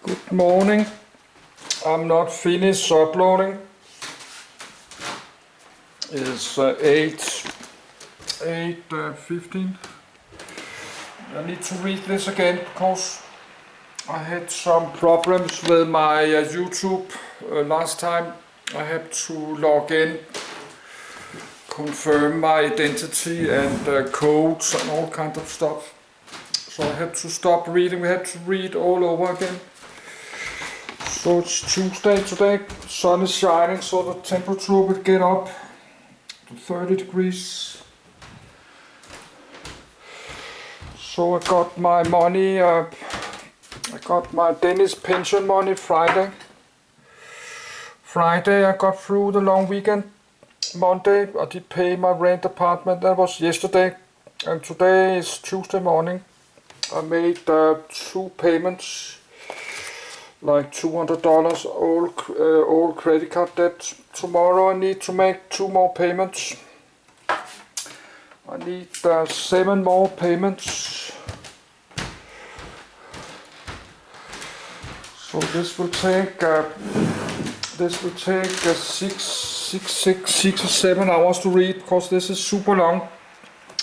Good morning. I'm not finished uploading. It's 8:15. I need to read this again because I had some problems with my YouTube last time. I had to log in, confirm my identity and codes and all kind of stuff. So I had to stop reading. We had to read all over again. So it's Tuesday today, sun is shining, so the temperature will get up to 30 degrees. So I got my money, I got my Danish pension money Friday. I got through the long weekend. Monday I did pay my rent apartment, that was yesterday. And today is Tuesday morning. I made 2 payments. Like $200 all credit card debt. Tomorrow I need to make 2 more payments. I need 7 more payments. So this will take 6 or 7 hours to read because this is super long.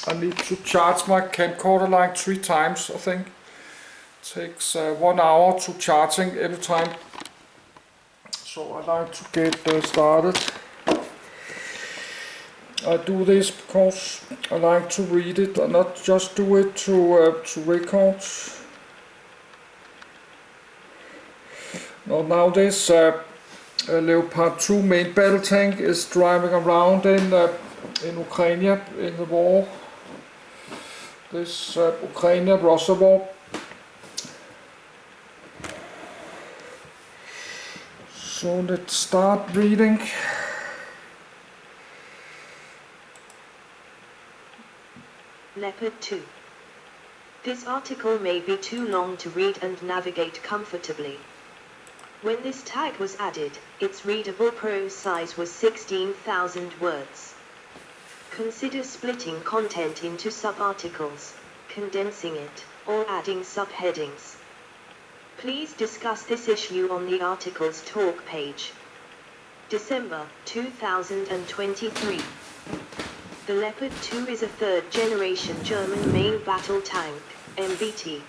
I need to charge my camcorder like 3 times, I think. Takes 1 hour to charging every time, so I like to get started. I do this because I like to read it and not just do it to record. Now this Leopard 2 main battle tank is driving around in Ukraine in the war. This Ukraine-Russia war. So let's start reading. Leopard 2. This article may be too long to read and navigate comfortably. When this tag was added, its readable prose size was 16,000 words. Consider splitting content into sub-articles, condensing it, or adding subheadings. Please discuss this issue on the article's talk page. December 2023. The Leopard 2 is a third-generation German main battle tank, MBT.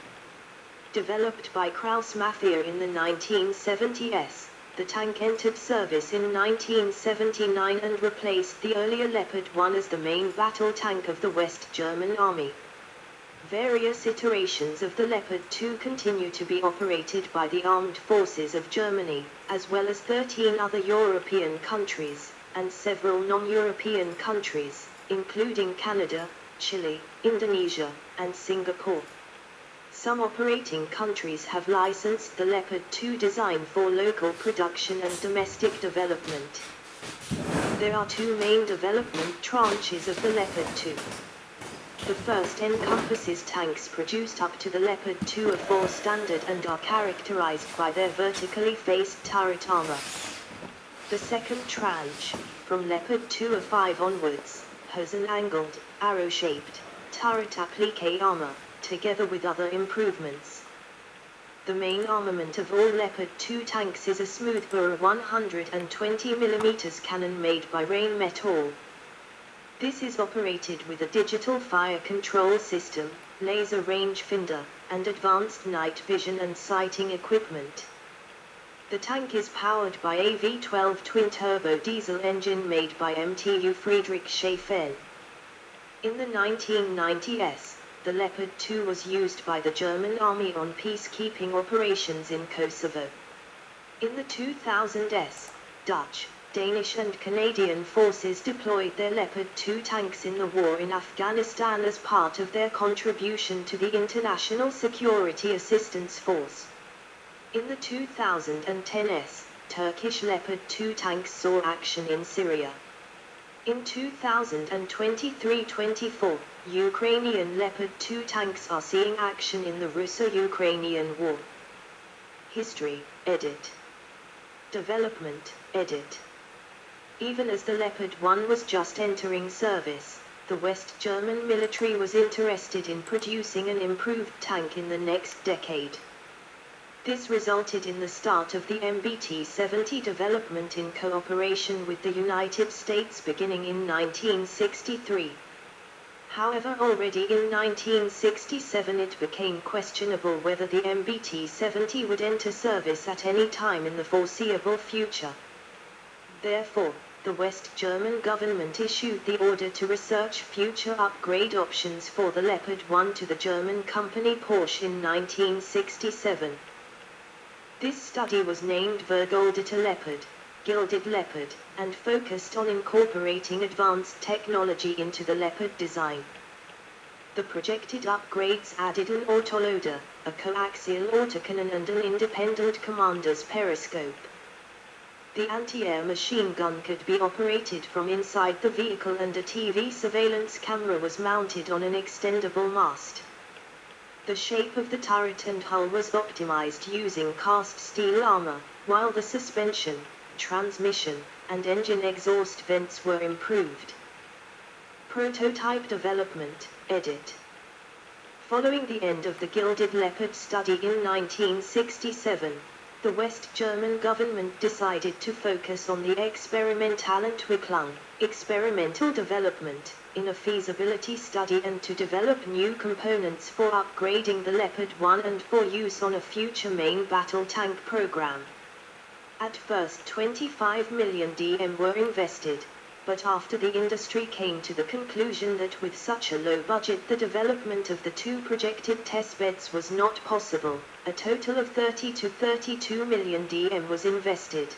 Developed by Krauss-Maffei in the 1970s, the tank entered service in 1979 and replaced the earlier Leopard 1 as the main battle tank of the West German Army. Various iterations of the Leopard 2 continue to be operated by the armed forces of Germany, as well as 13 other European countries, and several non-European countries, including Canada, Chile, Indonesia, and Singapore. Some operating countries have licensed the Leopard 2 design for local production and domestic development. There are 2 main development tranches of the Leopard 2. The first encompasses tanks produced up to the Leopard 2A4 standard and are characterized by their vertically faced turret armor. The second tranche, from Leopard 2A5 onwards, has an angled, arrow-shaped, turret applique armor, together with other improvements. The main armament of all Leopard 2 tanks is a smoothbore 120mm cannon made by Rheinmetall. This is operated with a digital fire control system, laser rangefinder, and advanced night vision and sighting equipment. The tank is powered by a V12 twin-turbo diesel engine made by MTU Friedrich Schaeffel. In the 1990s, the Leopard 2 was used by the German Army on peacekeeping operations in Kosovo. In the 2000s, Dutch, Danish and Canadian forces deployed their Leopard 2 tanks in the war in Afghanistan as part of their contribution to the International Security Assistance Force. In the 2010s, Turkish Leopard 2 tanks saw action in Syria. In 2023-24, Ukrainian Leopard 2 tanks are seeing action in the Russo-Ukrainian War. History, edit. Development, edit. Even as the Leopard 1 was just entering service, the West German military was interested in producing an improved tank in the next decade. This resulted in the start of the MBT-70 development in cooperation with the United States beginning in 1963. However, already in 1967 it became questionable whether the MBT-70 would enter service at any time in the foreseeable future. Therefore, the West German government issued the order to research future upgrade options for the Leopard 1 to the German company Porsche in 1967. This study was named Vergoldete Leopard, Gilded Leopard, and focused on incorporating advanced technology into the Leopard design. The projected upgrades added an autoloader, a coaxial autocannon and an independent commander's periscope. The anti-air machine gun could be operated from inside the vehicle and a TV surveillance camera was mounted on an extendable mast. The shape of the turret and hull was optimized using cast steel armor, while the suspension, transmission, and engine exhaust vents were improved. Prototype development, edit. Following the end of the Gilded Leopard study in 1967, the West German government decided to focus on the Experimentalentwicklung, experimental development, in a feasibility study and to develop new components for upgrading the Leopard 1 and for use on a future main battle tank program. At first 25 million DM were invested, but after the industry came to the conclusion that with such a low budget the development of the two projected testbeds was not possible, a total of 30 to 32 million DM was invested.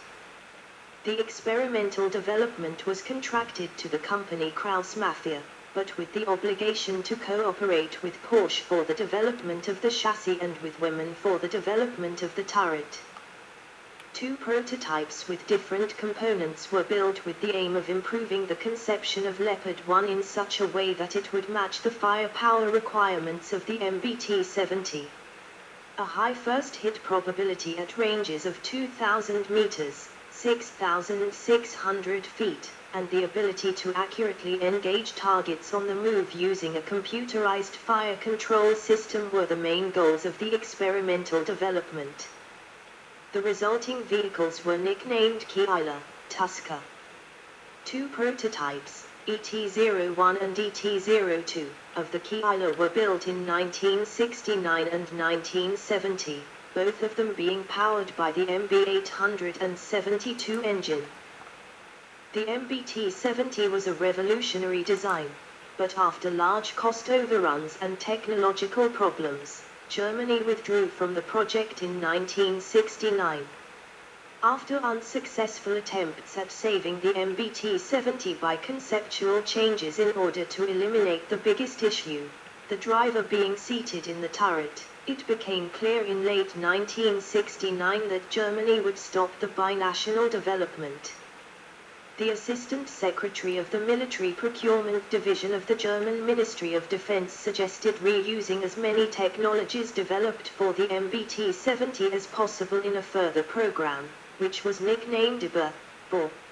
The experimental development was contracted to the company Krauss Mafia, but with the obligation to cooperate with Porsche for the development of the chassis and with women for the development of the turret. Two prototypes with different components were built with the aim of improving the conception of Leopard 1 in such a way that it would match the firepower requirements of the MBT-70. A high first hit probability at ranges of 2,000 meters, 6,600 feet, and the ability to accurately engage targets on the move using a computerized fire control system were the main goals of the experimental development. The resulting vehicles were nicknamed Kiela, Tusker. Two prototypes, ET-01 and ET-02, of the Kiela were built in 1969 and 1970, both of them being powered by the MB-872 engine. The MBT-70 was a revolutionary design, but after large cost overruns and technological problems, Germany withdrew from the project in 1969. After unsuccessful attempts at saving the MBT-70 by conceptual changes in order to eliminate the biggest issue, the driver being seated in the turret, it became clear in late 1969 that Germany would stop the binational development. The Assistant Secretary of the Military Procurement Division of the German Ministry of Defense suggested reusing as many technologies developed for the MBT-70 as possible in a further program, which was nicknamed Eber,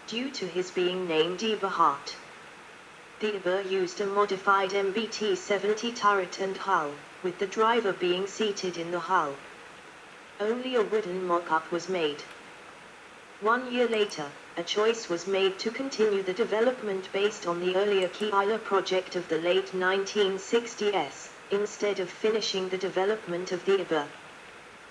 due to his being named Eberhard. The Eber used a modified MBT-70 turret and hull, with the driver being seated in the hull. Only a wooden mock-up was made. 1 year later, a choice was made to continue the development based on the earlier Kiela project of the late 1960s, instead of finishing the development of the Eber.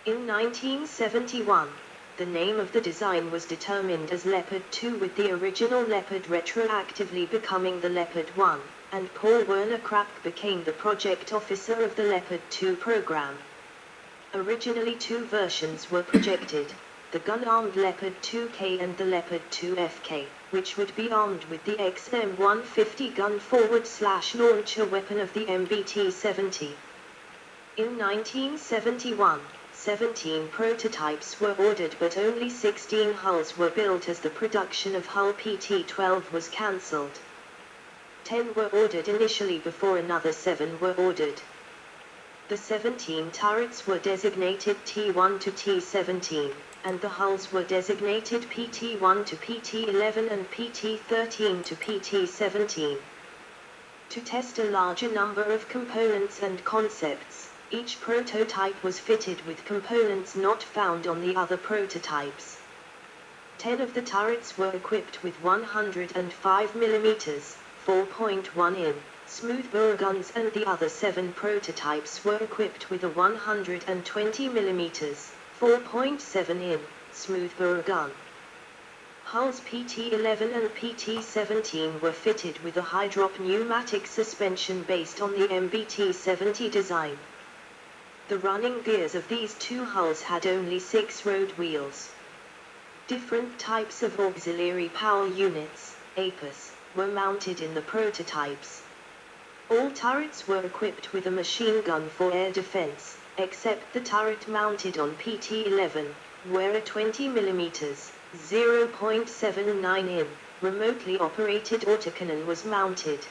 In 1971, the name of the design was determined as Leopard 2 with the original Leopard retroactively becoming the Leopard 1, and Paul Werner Krapp became the project officer of the Leopard 2 program. Originally two versions were projected, the gun-armed Leopard 2K and the Leopard 2FK, which would be armed with the XM150 gun forward/launcher weapon of the MBT-70. In 1971, 17 prototypes were ordered but only 16 hulls were built as the production of hull PT-12 was cancelled. 10 were ordered initially before another 7 were ordered. The 17 turrets were designated T1 to T17, and the hulls were designated PT1 to PT11 and PT13 to PT17. To test a larger number of components and concepts, Each prototype was fitted with components not found on the other prototypes. 10 of the turrets were equipped with 105 mm, 4.1 in, smoothbore guns, and the other 7 prototypes were equipped with a 120 mm, 4.7 in, smoothbore gun. Hulls PT-11 and PT-17 were fitted with a high-drop pneumatic suspension based on the MBT-70 design. The running gears of these two hulls had only 6 road wheels. Different types of auxiliary power units, APUs, were mounted in the prototypes. All turrets were equipped with a machine gun for air defense, except the turret mounted on PT-11, where a 20 mm, 0.79 in, remotely operated autocannon was mounted.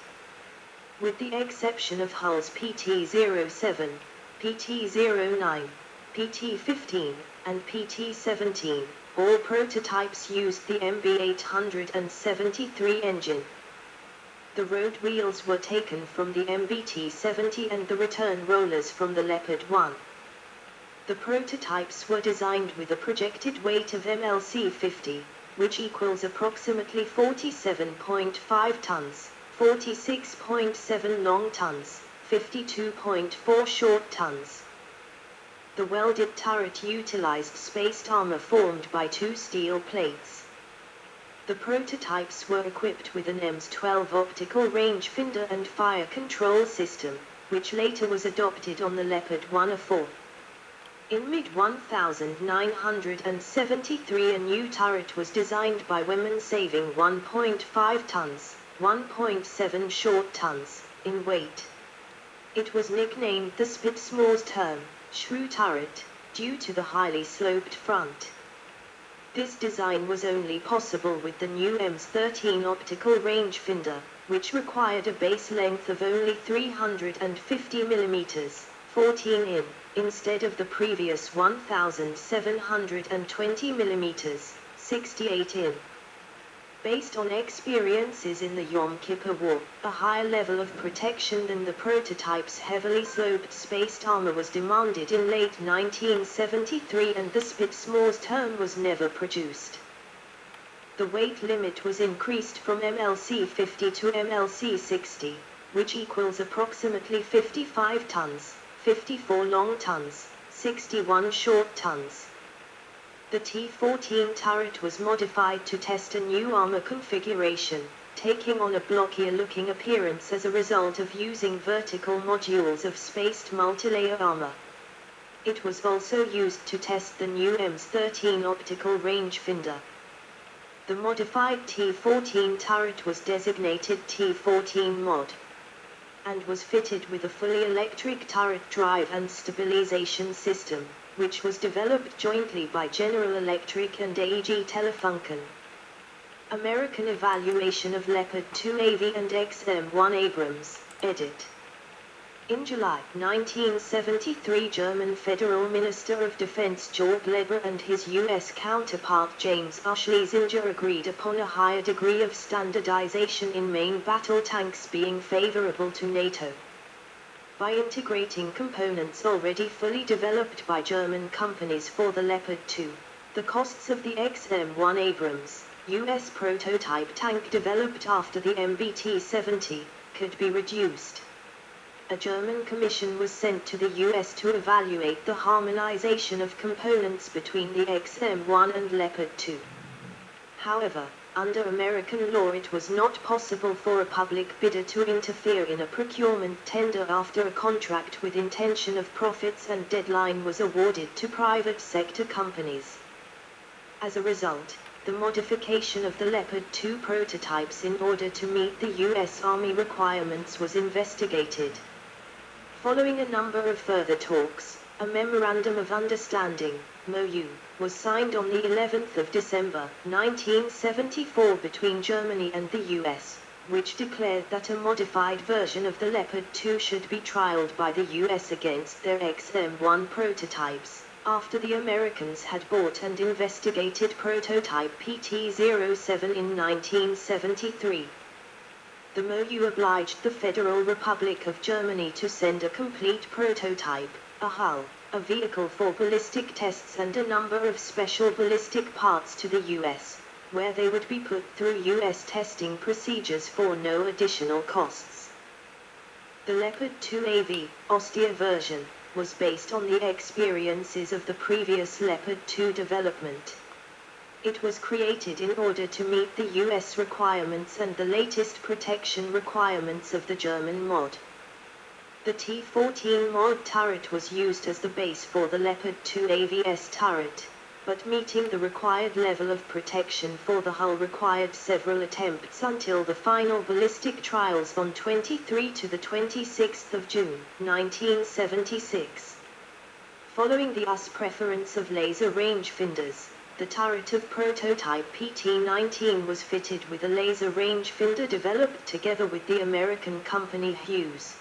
With the exception of hulls PT-07, PT-09, PT-15, and PT-17, all prototypes used the MB-873 engine. The road wheels were taken from the MBT-70 and the return rollers from the Leopard 1. The prototypes were designed with a projected weight of MLC-50, which equals approximately 47.5 tons, 46.7 long tons, 52.4 short tons. The welded turret utilized spaced armor formed by 2 steel plates. The prototypes were equipped with an EMS-12 optical rangefinder and fire control system, which later was adopted on the Leopard 1A4. In mid-1973 a new turret was designed by women saving 1.5 tons, 1.7 short tons, in weight. It was nicknamed the Spitz-Morse-Turm shrew turret, due to the highly sloped front. This design was only possible with the new EMS-13 optical rangefinder, which required a base length of only 350 mm, 14 in, instead of the previous 1720 mm, 68 in. Based on experiences in the Yom Kippur War, a higher level of protection than the prototype's heavily sloped spaced armor was demanded in late 1973 and the Spitz-Morse-Turm was never produced. The weight limit was increased from MLC-50 to MLC-60, which equals approximately 55 tons, 54 long tons, 61 short tons. The T-14 turret was modified to test a new armor configuration, taking on a blockier-looking appearance as a result of using vertical modules of spaced multilayer armor. It was also used to test the new EMS-13 optical rangefinder. The modified T-14 turret was designated T-14 Mod, and was fitted with a fully electric turret drive and stabilization system, which was developed jointly by General Electric and AEG Telefunken. American Evaluation of Leopard 2 AV and XM-1 Abrams, edit. In July 1973, German Federal Minister of Defense Georg Leber and his U.S. counterpart James R. Schlesinger agreed upon a higher degree of standardization in main battle tanks being favorable to NATO. By integrating components already fully developed by German companies for the Leopard 2, the costs of the XM-1 Abrams, U.S. prototype tank developed after the MBT-70, could be reduced. A German commission was sent to the U.S. to evaluate the harmonization of components between the XM-1 and Leopard 2. However, under American law it was not possible for a public bidder to interfere in a procurement tender after a contract with intention of profits and deadline was awarded to private sector companies. As a result, the modification of the Leopard 2 prototypes in order to meet the U.S. Army requirements was investigated. Following a number of further talks, a Memorandum of Understanding, MOU, was signed on the 11th of December, 1974 between Germany and the U.S., which declared that a modified version of the Leopard 2 should be trialed by the U.S. against their XM-1 prototypes, after the Americans had bought and investigated prototype PT-07 in 1973. The MOU obliged the Federal Republic of Germany to send a complete prototype, a hull, a vehicle for ballistic tests and a number of special ballistic parts to the US, where they would be put through US testing procedures for no additional costs. The Leopard 2AV, austere version, was based on the experiences of the previous Leopard 2 development. It was created in order to meet the US requirements and the latest protection requirements of the German mod. The T-14 mod turret was used as the base for the Leopard 2 AVS turret, but meeting the required level of protection for the hull required several attempts until the final ballistic trials on 23 to the 26th of June, 1976. Following the US preference of laser rangefinders, the turret of prototype PT-19 was fitted with a laser rangefinder developed together with the American company Hughes.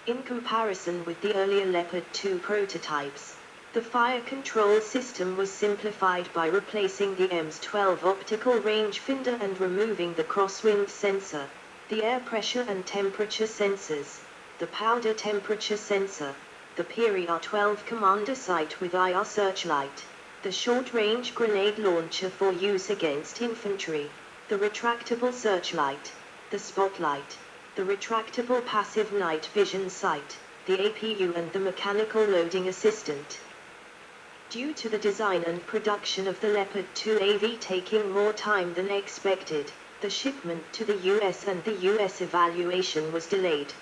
In comparison with the earlier Leopard 2 prototypes, the fire control system was simplified by replacing the EMS-12 optical rangefinder and removing the crosswind sensor, the air pressure and temperature sensors, the powder temperature sensor, the PRR-12 commander sight with IR searchlight, the short-range grenade launcher for use against infantry, the retractable searchlight, the spotlight, the retractable passive night vision sight, the APU and the mechanical loading assistant. Due to the design and production of the Leopard 2 AV taking more time than expected, the shipment to the US and the US evaluation was delayed.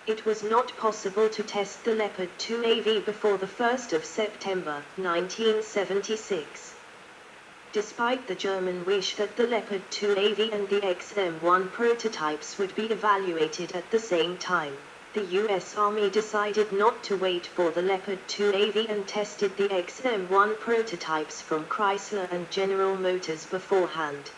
It was not possible to test the Leopard 2 AV before the 1st of September, 1976. Despite the German wish that the Leopard 2 AV and the XM1 prototypes would be evaluated at the same time, the US Army decided not to wait for the Leopard 2 AV and tested the XM1 prototypes from Chrysler and General Motors beforehand.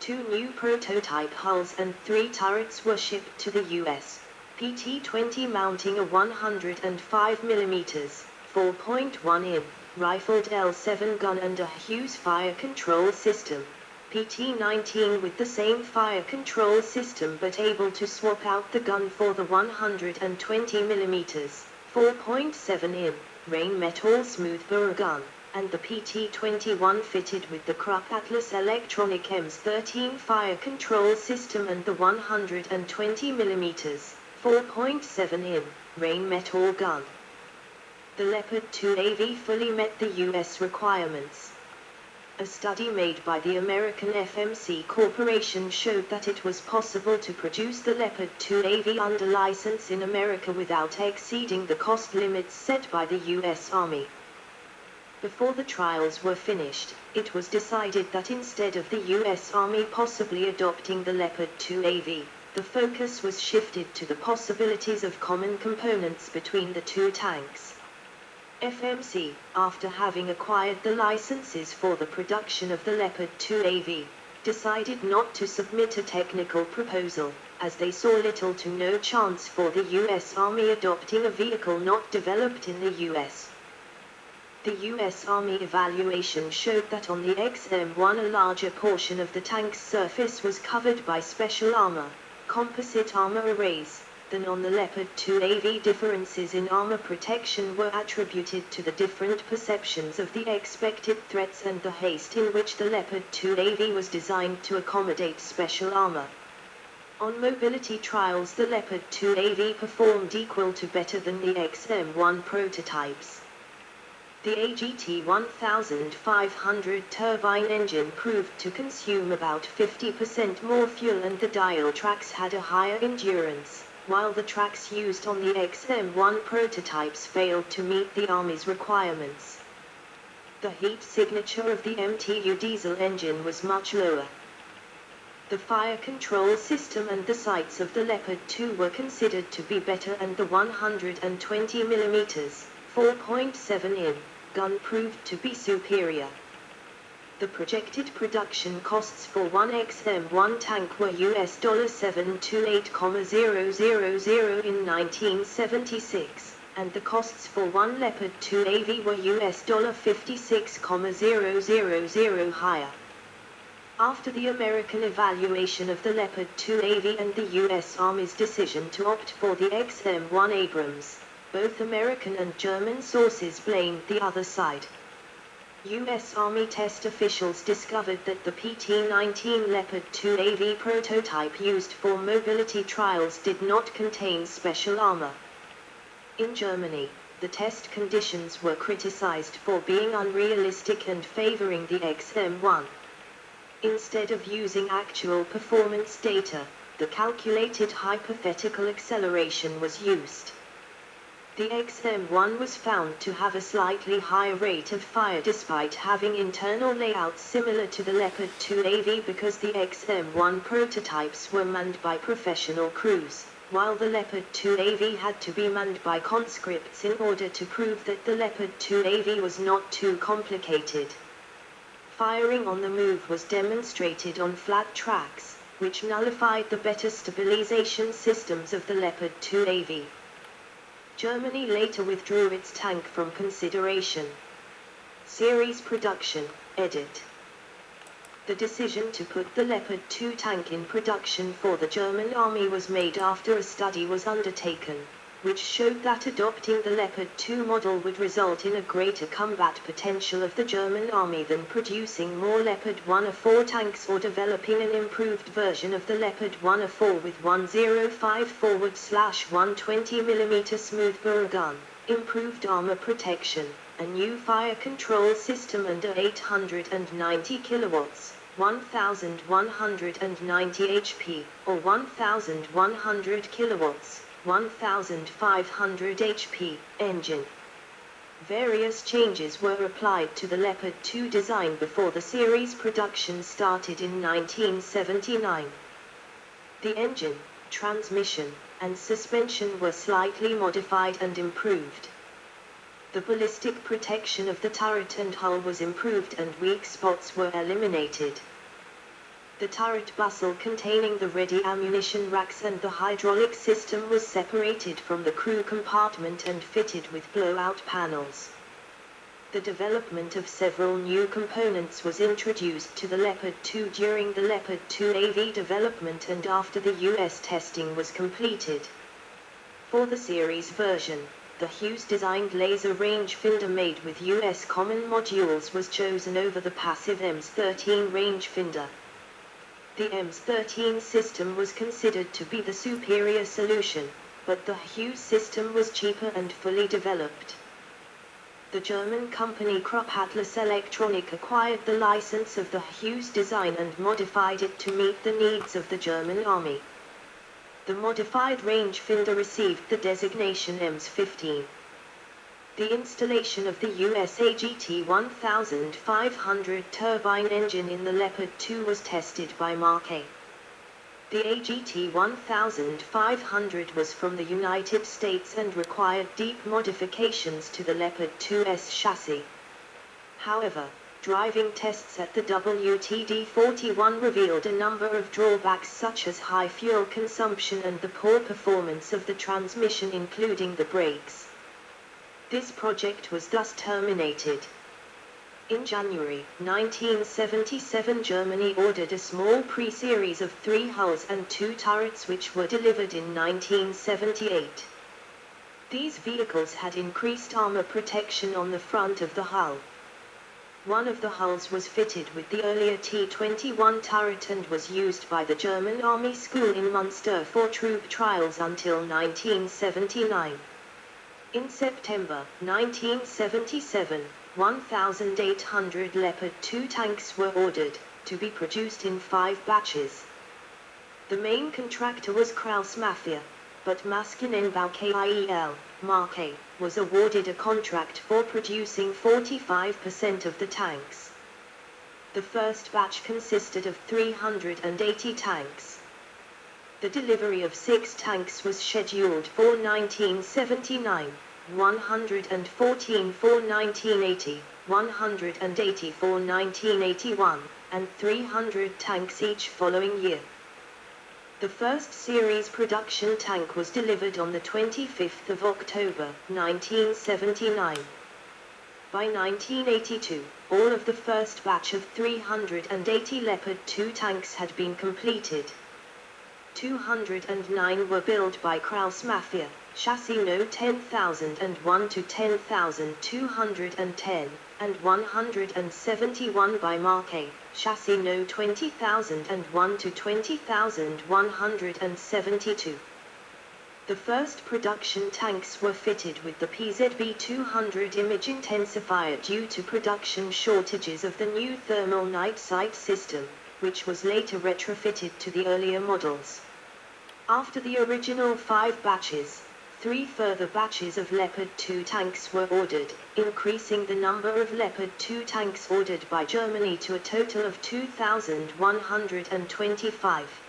2 new prototype hulls and 3 turrets were shipped to the US. PT-20 mounting a 105mm, 4.1 in, rifled L7 gun and a Hughes fire control system. PT-19 with the same fire control system but able to swap out the gun for the 120mm, 4.7 in, rain metal smoothbore gun, and the PT-21 fitted with the Krupp Atlas electronic EMS-13 fire control system and the 120mm, 4.7 in, rain metal gun. The Leopard 2 AV fully met the US requirements. A study made by the American FMC Corporation showed that it was possible to produce the Leopard 2 AV under license in America without exceeding the cost limits set by the US Army. Before the trials were finished, it was decided that instead of the US Army possibly adopting the Leopard 2 AV, the focus was shifted to the possibilities of common components between the two tanks. FMC, after having acquired the licenses for the production of the Leopard 2 AV, decided not to submit a technical proposal, as they saw little to no chance for the US Army adopting a vehicle not developed in the US. The US Army evaluation showed that on the XM1 a larger portion of the tank's surface was covered by special armor, composite armor arrays, than on the Leopard 2 AV. Differences in armor protection were attributed to the different perceptions of the expected threats and the haste in which the Leopard 2 AV was designed to accommodate special armor. On mobility trials the Leopard 2 AV performed equal to better than the XM1 prototypes. The AGT 1500 turbine engine proved to consume about 50% more fuel and the dial tracks had a higher endurance, while the tracks used on the XM1 prototypes failed to meet the Army's requirements. The heat signature of the MTU diesel engine was much lower. The fire control system and the sights of the Leopard 2 were considered to be better and the 120mm, 4.7 in, gun proved to be superior. The projected production costs for one XM1 tank were US $728,000 in 1976, and the costs for one Leopard 2 AV were US $56,000 higher. After the American evaluation of the Leopard 2 AV and the US Army's decision to opt for the XM1 Abrams, Both American and German sources blamed the other side. U.S. Army test officials discovered that the PT-19 Leopard 2 AV prototype used for mobility trials did not contain special armor. In Germany, the test conditions were criticized for being unrealistic and favoring the XM1. Instead of using actual performance data, the calculated hypothetical acceleration was used. The XM1 was found to have a slightly higher rate of fire despite having internal layouts similar to the Leopard 2 AV because the XM1 prototypes were manned by professional crews, while the Leopard 2 AV had to be manned by conscripts in order to prove that the Leopard 2 AV was not too complicated. Firing on the move was demonstrated on flat tracks, which nullified the better stabilization systems of the Leopard 2 AV. Germany later withdrew its tank from consideration. Series production, edit. The decision to put the Leopard 2 tank in production for the German army was made after a study was undertaken, which showed that adopting the Leopard 2 model would result in a greater combat potential of the German army than producing more Leopard 1A4 tanks or developing an improved version of the Leopard 1A4 with 105/120mm smoothbore gun, improved armor protection, a new fire control system under 890 kilowatts, 1190 HP, or 1100 kilowatts, 1500 HP, engine. Various changes were applied to the Leopard 2 design before the series production started in 1979. The engine, transmission, and suspension were slightly modified and improved. The ballistic protection of the turret and hull was improved and weak spots were eliminated. The turret bustle containing the ready ammunition racks and the hydraulic system was separated from the crew compartment and fitted with blowout panels. The development of several new components was introduced to the Leopard 2 during the Leopard 2 AV development and after the US testing was completed. For the series version, the Hughes-designed laser rangefinder made with US common modules was chosen over the passive EMS-13 rangefinder. The EMS-13 system was considered to be the superior solution, but the Hughes system was cheaper and fully developed. The German company Krupp Atlas Elektronik acquired the license of the Hughes design and modified it to meet the needs of the German army. The modified rangefinder received the designation EMS-15. The installation of the US AGT 1500 turbine engine in the Leopard 2 was tested by Mark A. The AGT 1500 was from the United States and required deep modifications to the Leopard 2's chassis. However, driving tests at the WTD-41 revealed a number of drawbacks such as high fuel consumption and the poor performance of the transmission including the brakes. This project was thus terminated. In January 1977, Germany ordered a small pre-series of 3 hulls and 2 turrets which were delivered in 1978. These vehicles had increased armor protection on the front of the hull. One of the hulls was fitted with the earlier T-21 turret and was used by the German Army School in Munster for troop trials until 1979. In September 1977, 1,800 Leopard 2 tanks were ordered, to be produced in 5 batches. The main contractor was Krauss Mafia, but Maschinenbau KIEL, Mark A, was awarded a contract for producing 45% of the tanks. The first batch consisted of 380 tanks. The delivery of 6 tanks was scheduled for 1979, 114 for 1980, 180 for 1981, and 300 tanks each following year. The first series production tank was delivered on the 25th of October, 1979. By 1982, all of the first batch of 380 Leopard 2 tanks had been completed. 209 were built by Krauss Mafia, chassis no 10,001 to 10,210, and 171 by Mark A, chassis no 20,001 to 20,172. The first production tanks were fitted with the PZB-200 image intensifier due to production shortages of the new thermal night sight system, which was later retrofitted to the earlier models. After the original 5 batches, 3 further batches of Leopard 2 tanks were ordered, increasing the number of Leopard 2 tanks ordered by Germany to a total of 2,125.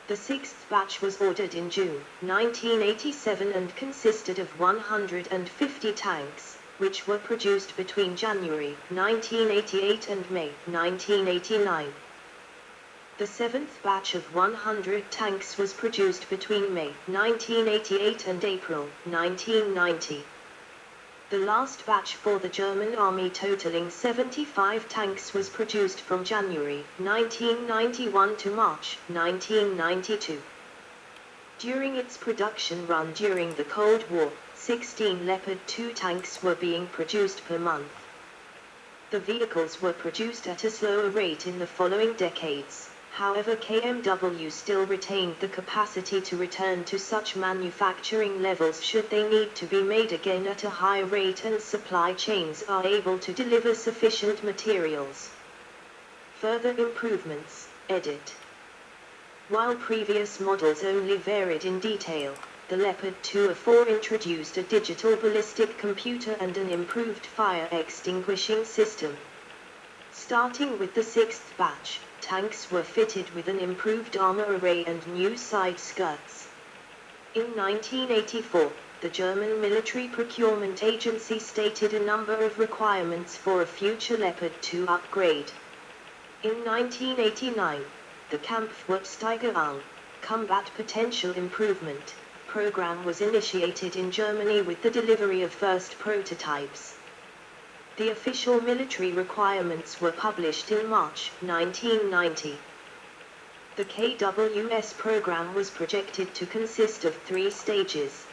The 6th batch was ordered in June 1987 and consisted of 150 tanks, which were produced between January 1988 and May 1989. The 7th batch of 100 tanks was produced between May 1988 and April 1990. The last batch for the German Army totaling 75 tanks was produced from January 1991 to March 1992. During its production run during the Cold War, 16 Leopard 2 tanks were being produced per month. The vehicles were produced at a slower rate in the following decades. However, KMW still retained the capacity to return to such manufacturing levels should they need to be made again at a higher rate and supply chains are able to deliver sufficient materials. Further improvements, edit. While previous models only varied in detail, the Leopard 2A4 introduced a digital ballistic computer and an improved fire extinguishing system. Starting with the 6th batch, tanks were fitted with an improved armor array and new side skirts. In 1984, the German Military Procurement Agency stated a number of requirements for a future Leopard 2 upgrade. In 1989, the Kampfwerksteigerung, Combat Potential Improvement, program was initiated in Germany with the delivery of first prototypes. The official military requirements were published in March 1990. The KWS program was projected to consist of 3 stages.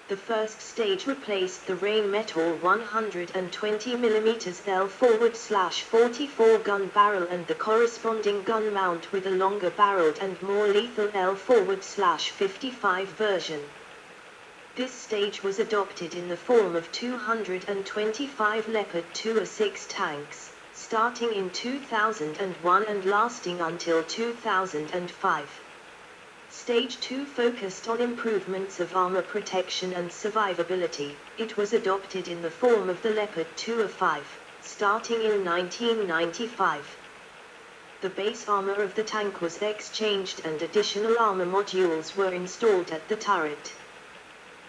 The first stage replaced the Rheinmetall 120mm L forward/44 gun barrel and the corresponding gun mount with a longer barreled and more lethal L forward/55 version. This stage was adopted in the form of 225 Leopard 2A6 tanks, starting in 2001 and lasting until 2005. Stage 2 focused on improvements of armor protection and survivability. It was adopted in the form of the Leopard 2A5, starting in 1995. The base armor of the tank was exchanged and additional armor modules were installed at the turret.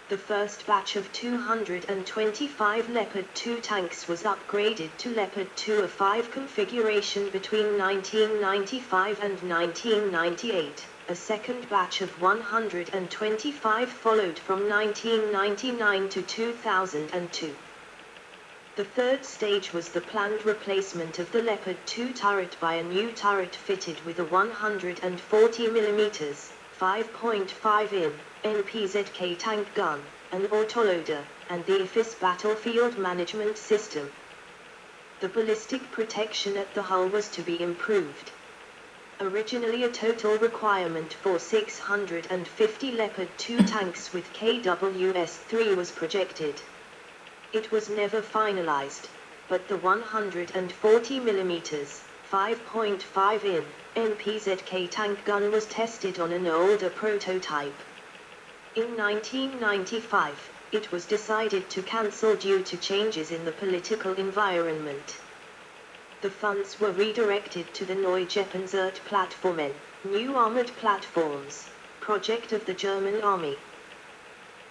The first batch of 225 Leopard 2 tanks was upgraded to Leopard 2A5 configuration between 1995 and 1998. A second batch of 125 followed from 1999 to 2002. The third stage was the planned replacement of the Leopard 2 turret by a new turret fitted with a 140mm, 5.5 in, NPZK tank gun, an autoloader, and the IFIS battlefield management system. The ballistic protection at the hull was to be improved. Originally a total requirement for 650 Leopard 2 tanks with KWS-3 was projected. It was never finalized, but the 140mm, 5.5 in, NPZK tank gun was tested on an older prototype. In 1995, it was decided to cancel due to changes in the political environment. The funds were redirected to the Neue Platformen, New Armored Platforms, project of the German Army.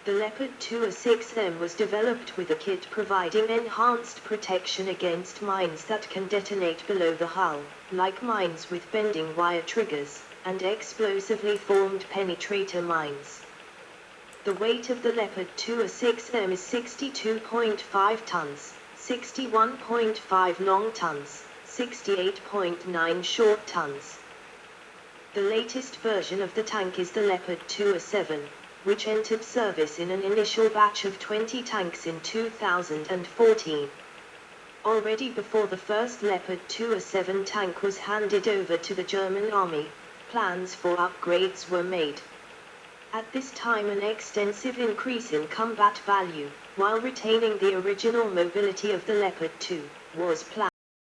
The Leopard 2A6M was developed with a kit providing enhanced protection against mines that can detonate below the hull, like mines with bending wire triggers, and explosively formed penetrator mines. The weight of the Leopard 2A6M is 62.5 tons, 61.5 long tons, 68.9 short tons. The latest version of the tank is the Leopard 2A7, which entered service in an initial batch of 20 tanks in 2014. Already before the first Leopard 2A7 tank was handed over to the German Army, plans for upgrades were made. At this time an extensive increase in combat value, while retaining the original mobility of the Leopard 2, was planned.